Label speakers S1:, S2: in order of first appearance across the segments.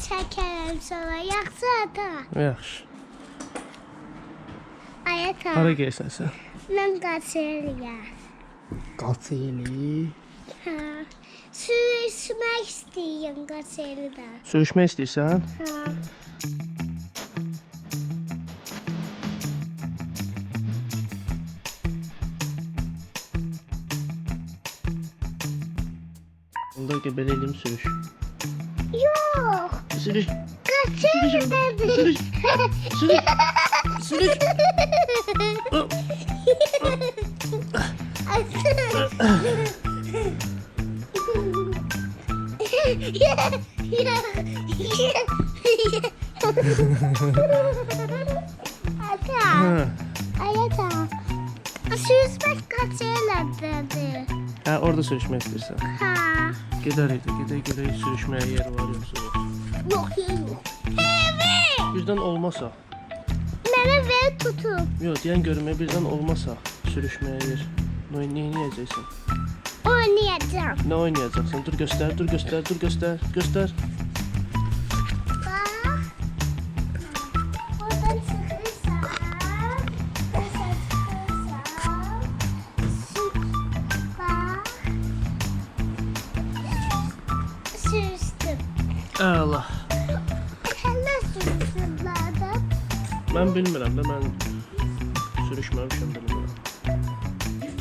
S1: çəkərəm sonra. Yaxşı ata.
S2: Yaxşı.
S1: Ayata.
S2: Hara gəlsən sən?
S1: Mən qaçırıyam.
S2: Qaçeli.
S1: Ha. Sürüşmək istəyirəm qaçırıda.
S2: Sürüşmək istəyirsən?
S1: Ha.
S2: Onda ki belə eləyim sürüş.
S1: Yox.
S2: Sürüş.
S1: Qaçırıdadır.
S2: Sürüş. Sürüş. Sürüş.
S1: Ata. Ayata. Sürüşmək qaçırıdadır.
S2: Hə, orada sürüşmək istəyirsən.
S1: Ha.
S2: Gedərik də, gedək sürüşməyə yer var yoxsa yox.
S1: Yox. Evet.
S2: Birdən olmasa.
S1: Mənə ver tutub.
S2: Yox, deyən görməyə birdən olmasa sürüşməyə yer. Nə edəcəksən?
S1: Oynayacağım.
S2: Nə oynayacaqsan? Dur göstər. Göstər.
S1: Bak. Oradan çıxırsan. Oradan çıxırsan. Bak. Sürüstüm.
S2: Allah.
S1: Hələ sürüstüm zaten.
S2: Mən bilmirəm də, mən sürüşməmişəm bilmirəm.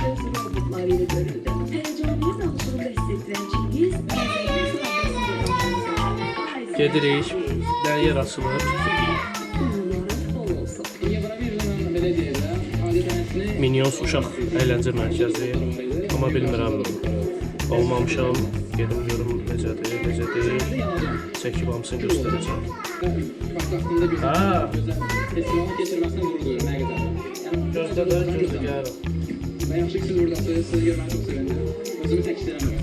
S3: Olduklarıyla görüldü. Heyecanınız oluşunu hissettiren Cengiz,
S2: Gedirik, də yer açılır. Minions uşaq əyləncə mərkəzi. Amma bilmirəm, olmamışam. Gedim görüm necədir. Çəkib hamısını göstərəcəm. Ha,
S4: Festivalın keçirməsindən qürur duyuyorum həqiqətən.
S2: gözlə gəlirəm.
S4: Və yaxşı ki siz buradasınız, sizi görmək çox sevindim. Özümü tək istəyirəm.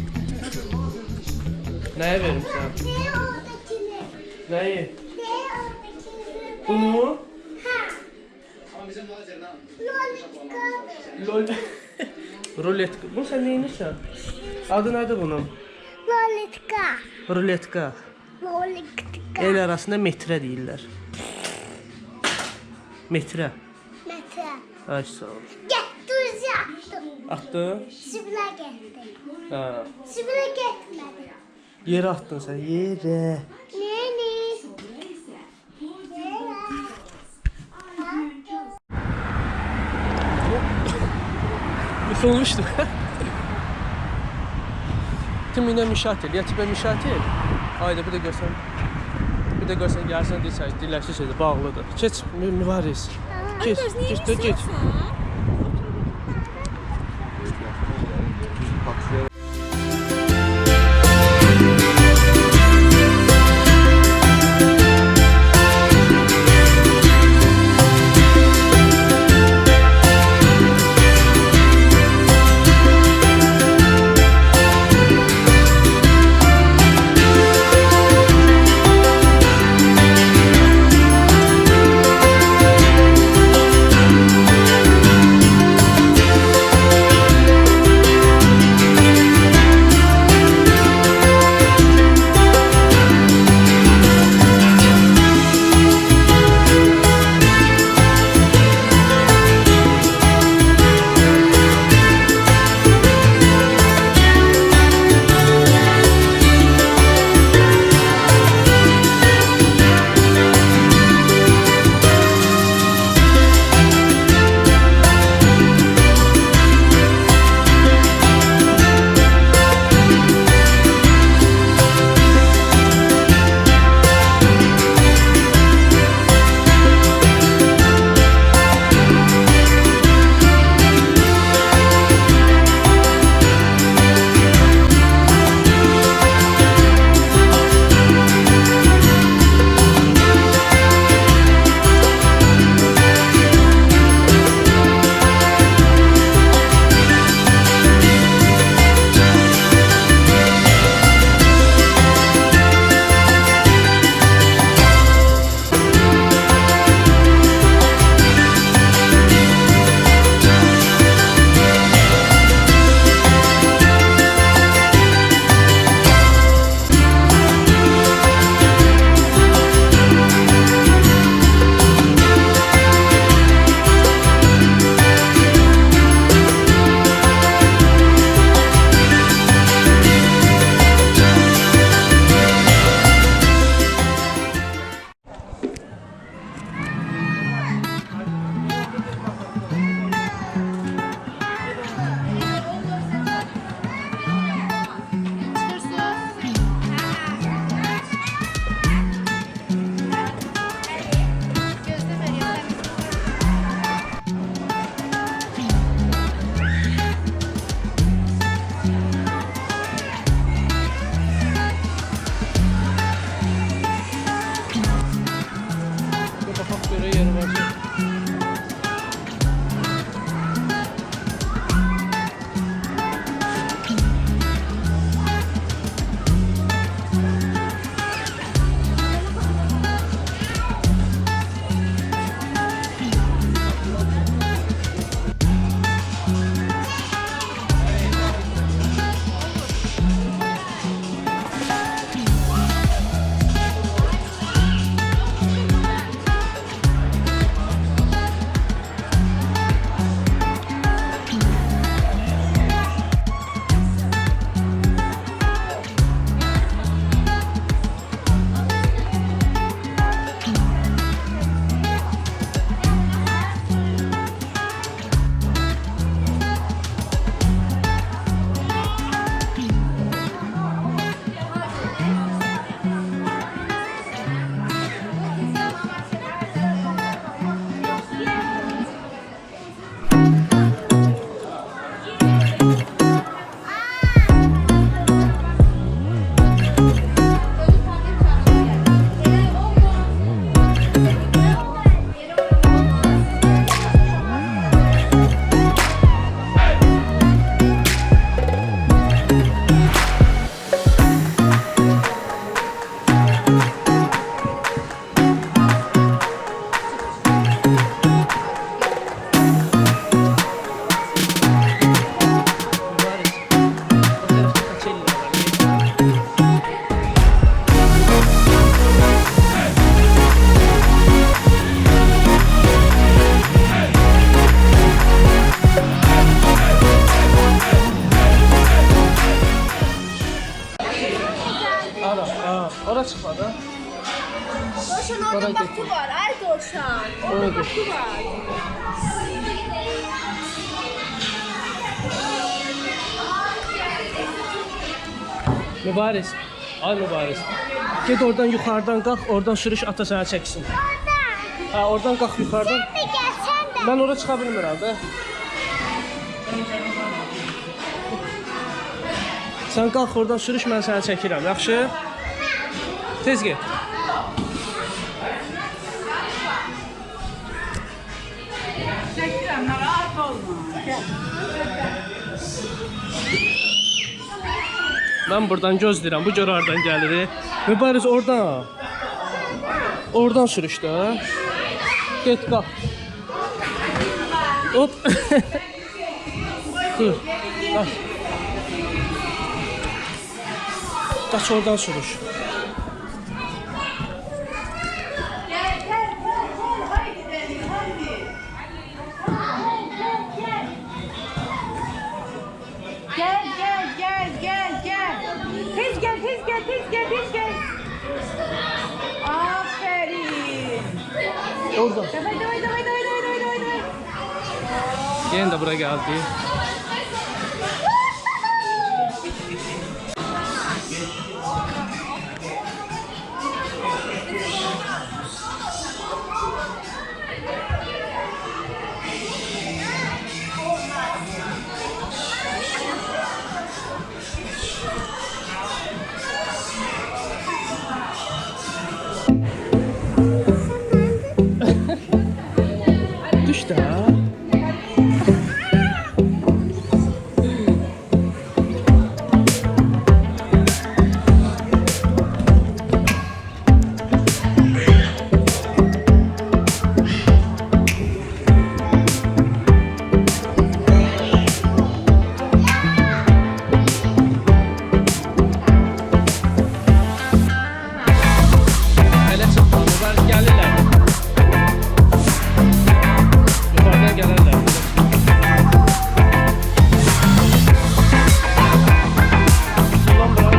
S2: Nəyə verim sən?
S1: Ne oradakini?
S2: Nəyi?
S1: Ne oradakini?
S2: Bunu?
S1: Ha.
S4: Amma bizim lazerdən
S1: Lolitka.
S2: Lol. Ruletka. Bunu sən neyinirsən? Adı nədir bunun?
S1: Lolitka.
S2: Ruletka.
S1: Lolitka.
S2: El arasında metrə deyirlər. Metrə.
S1: Metre.
S2: Ay sağ ol.
S1: Get düzü attım.
S2: Atdın?
S1: Sibirə getdi.
S2: Hə.
S1: Sibirə getmədi.
S2: Yerə atdın sən, yerə.
S1: Neni?
S2: Yıkılmıştım. Tüm yine müşatil. Ya tipe müşatil. Haydi bir de görsen. Bir de görsen gelsen deyirsən, dilləşi şeydir, bağlıdır. Keç mübariz. Geç. çıxmadı.
S5: Dovşan
S2: Bana
S5: orada
S2: getir.
S5: bakı var. Ay dovşan. Orada
S2: Orada.
S5: bakı var.
S2: Mübariz. Ay Mübariz. Ged oradan yuxarıdan qalx, oradan sürüş ata sənə çəksin. Ha, oradan qalx yuxarıdan.
S1: Bir gelsen de.
S2: Mən ora çıxa bilmirəm də. Sən qalx oradan sürüş, mən sənə çəkirəm. Yaxşı? Tez get.
S6: Çəkirəm, narahat olma. Gəl.
S2: Mən buradan gözləyirəm. Bu gör hardan gəlir. Mübariz oradan. Oradan sürüş də. Get qalx. Hop. Dur. Qaç. Qaç oradan sürüş.
S6: Gel, gel, gel, gel, gel. Tez gel, tez gel, tez gel, tez gel. Aferin.
S2: Oradan.
S6: Davay, davay, davay, davay, davay, davay, davay.
S2: Yenə də bura gəldi. Düş də. Elə çıxma, mübarək gəlirlər. Yuxarıdan gələrlər. Ulan bura.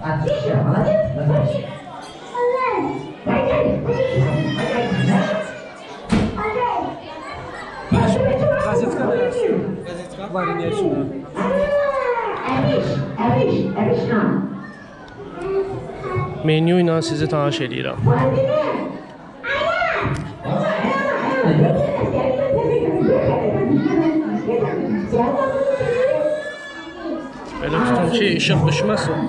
S7: Отлично, молодец, назначи.
S2: Gazetka versin. Gazetka var indi şuna. Menyu ilə sizi tanış edirəm. Belə tutun ki, işıq düşməsin.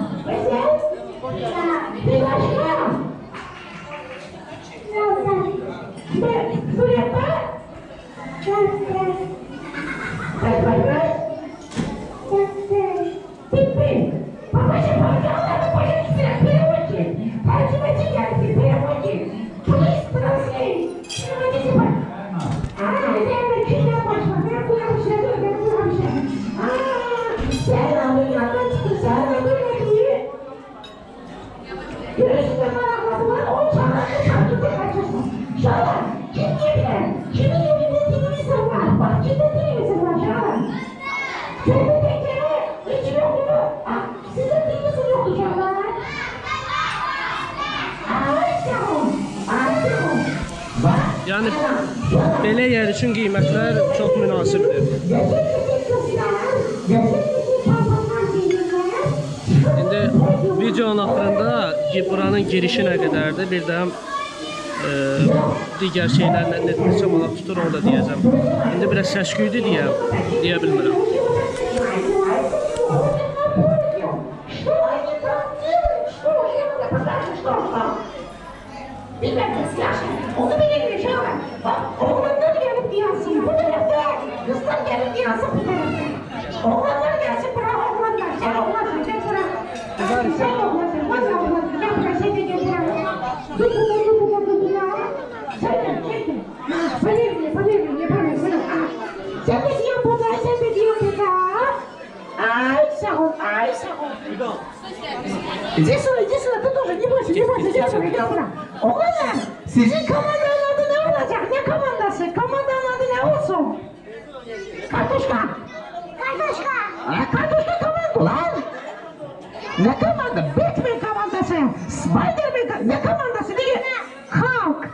S2: Yəni belə yer üçün qiymətlər çox münasibdir. İndi videonun axırında buranın girişi nə qədərdir, bir də digər şeylərlə neçə manat tutur onu da deyəcəm. İndi biraz səs-küydü deyə bilmirəm.
S7: Bilmem nasıl yaşar. Onu bile yaşamam. Bak oğlum da bile bu diyorsun. Bu da
S6: de kızlar gelin diye yazıp tutarım. Oğlanlar gelsin bırak oğlanlar. Sen oğlansın gel bırak. Sen oğlansın. Valla oğlansın. Gel bırak sen de gel bırak. Dur. Sen de gel. Поверь, sen de diyor burada, sen de diyor burada. Ay sağ ol. Здесь ты тоже, не бойся, gel bırak. Oğlanlar, sizin komandanın adı ne olacak? Ne komandası? Komandanın adı ne olsun? Kartoşka. Kartoşka komando lan. Ne komanda? Batman komandası. Spiderman ne komandası değil? Hulk.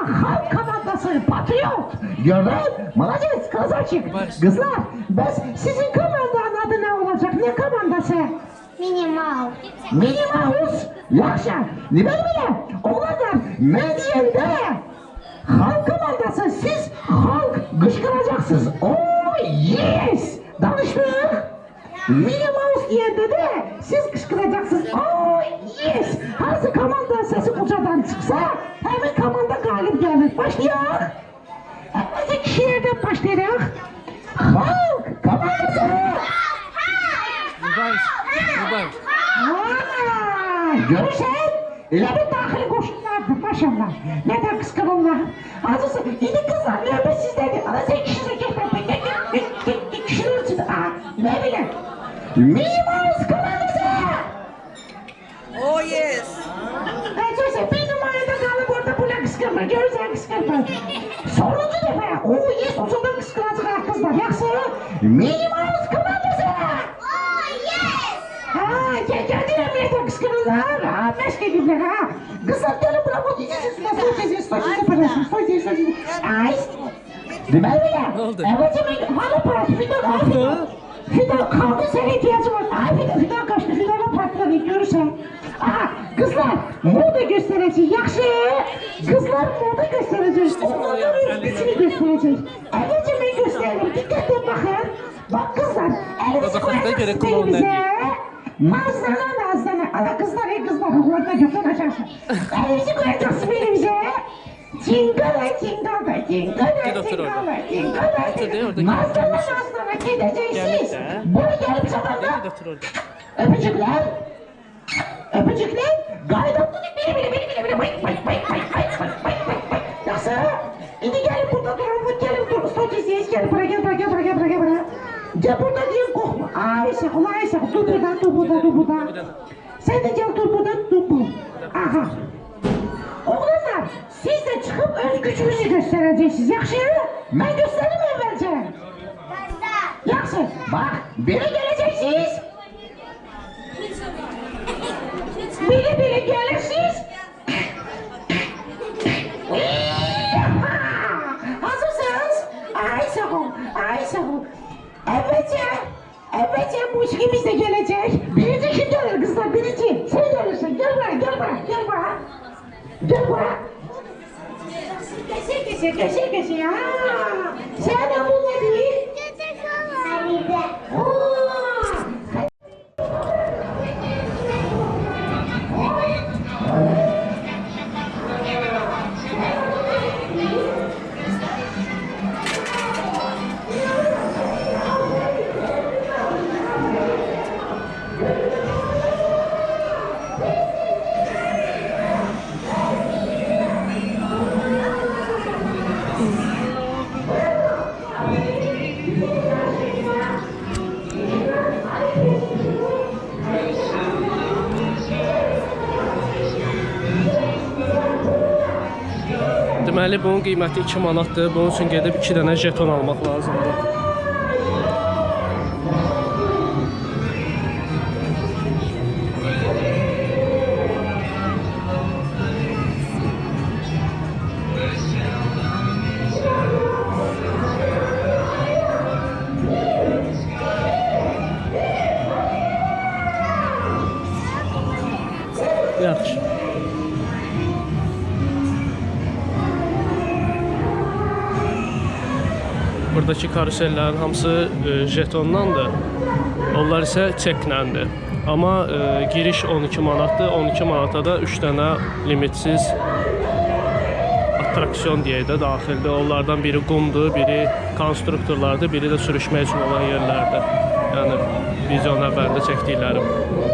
S6: Hulk komandası. Patriot. Gördün? Молодец, красавчик. Kızlar, sizin komandanın adı ne olacak? Ne komandası? Minnie Mouse. Yaxşı. Ne bileyim? Oğlanlar, medyende Hulk komandası. Siz Hulk kışkıracaksınız. Oh yes. Danıştık. Minnie Mouse diyende de siz kışkıracaksınız. Oh yes. Hansı komanda sesi ucadan çıksa hemen komanda galip gelir. Başlayalım. Önce kişilerden başlayalım. Hulk komandası.
S2: Buradayız.
S6: Görürsen, elə bir daxili qoşunlardır, maşallah. Nədən qısqırırlar? Azısı, indi kızlar, növbə sizdədir. Ana, sen kişisə get, kişilər üçün, nə bilək? Minnie Mouse komandası!
S5: Oh yes.
S6: Görürsən, bir numarada qalıb orada bula qısqırmır, görürsən qısqırmır. Sonuncu dəfə, yes, o zaman qısqıracaq kızlar, yaxşı? Minnie Mouse komandası! Kendine millete kıskırırlar. Meşk edimler ha. Kızlar gelin bırak o diyeceğiz. Stойте. Ay. Demeli ya.
S2: Ne oldu?
S6: Evet yemek. Hala parası. Fidan kaldı sana ihtiyacım var. Ay Fidan kaçtı. Fidan'a patladı görürsen. Kızlar moda gösterecek. Yakşı. Kızlar moda gösterecek. Onların gücünü gösterecek. Evet yemek gösterelim. Dikkatle bakın. Bak kızlar. Elinizi koyacaksınız elinize. Nazlana. Ana kızlar, oğlanlar gökten açarsın. Elinizi koyacaksın elimize. Cingala. Nazlana gideceksiniz. Buraya gelip zamanda. Öpücükler. Gayet biri. Nasıl? İndi gelin burada durun. Gelin stocisiyiz. Gel buraya. Gel burada diye korkma. Ayşe, dur burada. Sen de gel dur burada. Aha. Oğlanlar, siz de çıkıp öz gücünüzü göstereceksiniz. Yaxşı? Ben göstereyim evvelce. Yaxşı. Bak, biri geleceksiniz. Biri gelirsiniz. Hazırsınız? Ay sağ ol. Evet ya bu işimiz de gelecek. Birinci kim gelir kızlar? Birinci. Sen gelirsin. Gel buraya. Kese ya. Sen de bununla değil.
S2: Deməli bunun qiyməti 2 manatdır. Bunun üçün gedib 2 dənə jeton almaq lazımdır. Yaxşı. Buradakı karusellərin hamısı jetondandır. Onlar isə çeknəndir. Amma giriş 12 manatdır. 12 manata da 3 dənə limitsiz attraksiyon deyək də daxildə. Onlardan biri qumdur, biri konstruktorlardır, biri də sürüşmək üçün olan yerlərdir. Yəni videonun əvvəlində çəkdiklərim.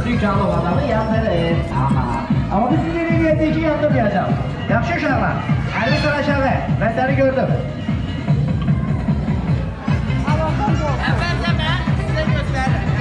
S7: dükkanlıq adamı yandırır. Aha. Amma biz sizin eləyəcəyik ki, yandırmayacaq. Yaxşı uşaqlar, əlini sıra aşağı. Mən səni gördüm. Əvvəlcə mən sizə göstərirəm.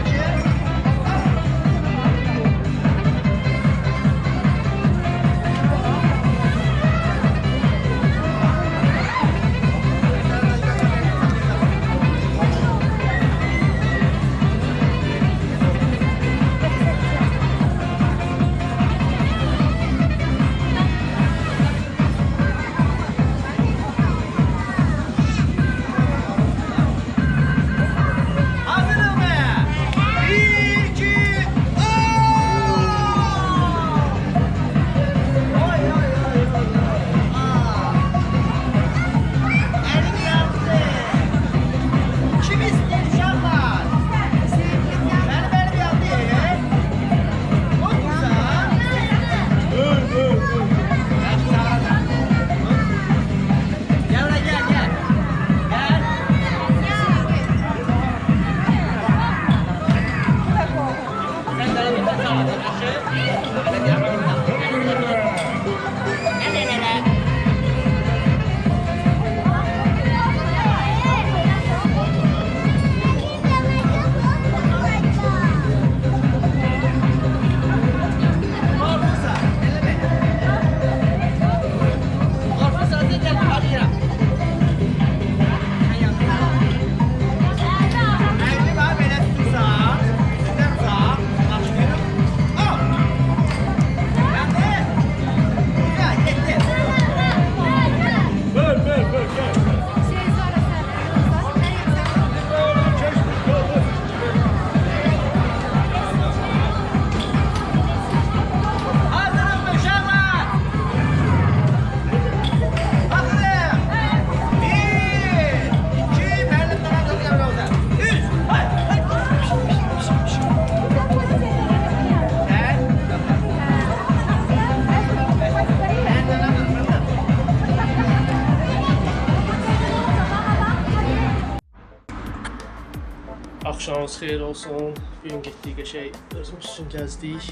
S2: Axşamınız xeyir olsun. Bugün getdik qəşəng özümüz üçün gəzdik.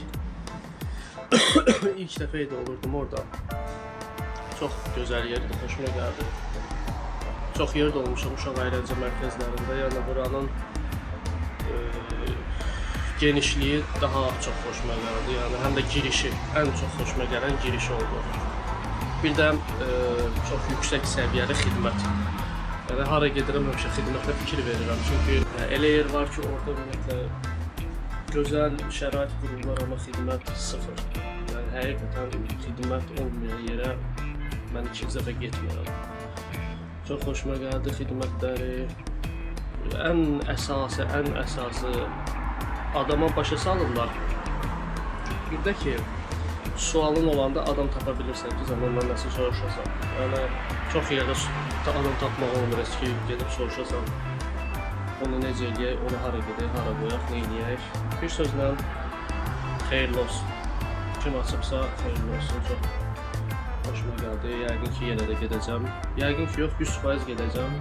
S2: İlk dəfə idi olurdum orada. Çox gözəl yerdir, xoşuma gəldi. Çox yer dolmuşam uşaq əyləncə mərkəzlərində. Yəni buranın genişliyi daha çox xoşuma gəldi. Yəni həm də girişi, ən çox xoşuma gələn girişi oldu. Bir də çox yüksək səviyyəli xidmət. Yəni hara gedirəm həmişə xidmətə fikir verirəm. Çünki elə yer var ki, orada ümumiyyətlə gözəl şərait qururlar, amma xidmət sıfır. Yəni həqiqətən xidmət olmayan yerə mən ikinci dəfə getmirəm. Çox xoşuma gəldi xidmətləri. Ən əsası adama başa salırlar. Bir də ki, sualın olanda adam tapa bilirsən ki, zamanla nəsə soruşasan. Yəni çox yerdə adam tapmaq olmur ki, gedib soruşasan. Onu necə eləyək, onu hara gedək, hara qoyaq, nə eləyək. Bir sözlə xeyirli olsun. Kim açıbsa xeyirli olsun. Çox xoşuma gəldi. Yəqin ki, yenə də gedəcəm. Yəqin ki, yox, 100% gedəcəm.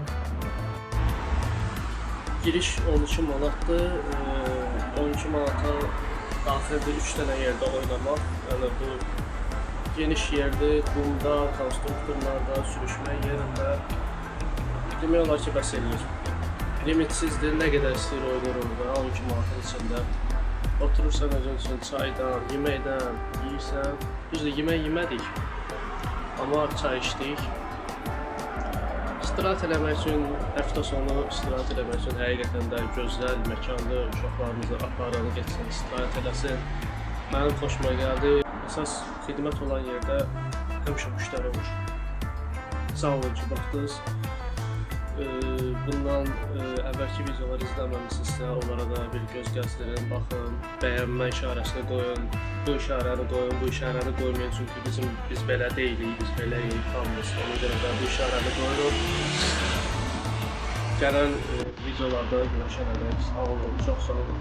S2: Giriş 12 manatdır. 12 manata daxildə 3 dənə yerdə oynamaq. Yəni bu geniş yerdir, qumda, konstruktorlarda, sürüşmək yerində. Demək olar ki, bəs eləyir. Limitsizdir, nə qədər istəyir oynayır orada, 12 manatın içində. Oturursan özün üçün çaydan, yeməkdən, yeyirsən. Biz də yemək yemədik, amma çay içdik. İstirahət eləmək üçün, həftə sonu istirahət eləmək üçün həqiqətən də gözəl məkandır. Uşaqlarımızı aparanı getsin, istirahət eləsin. Mənim xoşuma gəldi. Əsas xidmət olan yerdə həmişə müştəri olur. Sağ olun ki, baxdınız. Bundan əvvəlki videoları izləməmisinizsə, onlara da bir göz gəzdirin, baxın, bəyənmə işarəsini qoyun, bu işarəni qoyun, bu işarəni qoymayın, çünki biz belə deyilik, biz beləyik, hamımız, ona görə də bu işarəni qoyuruq. Gələn videolarda görüşənədək sağ olun, çox sağ olun.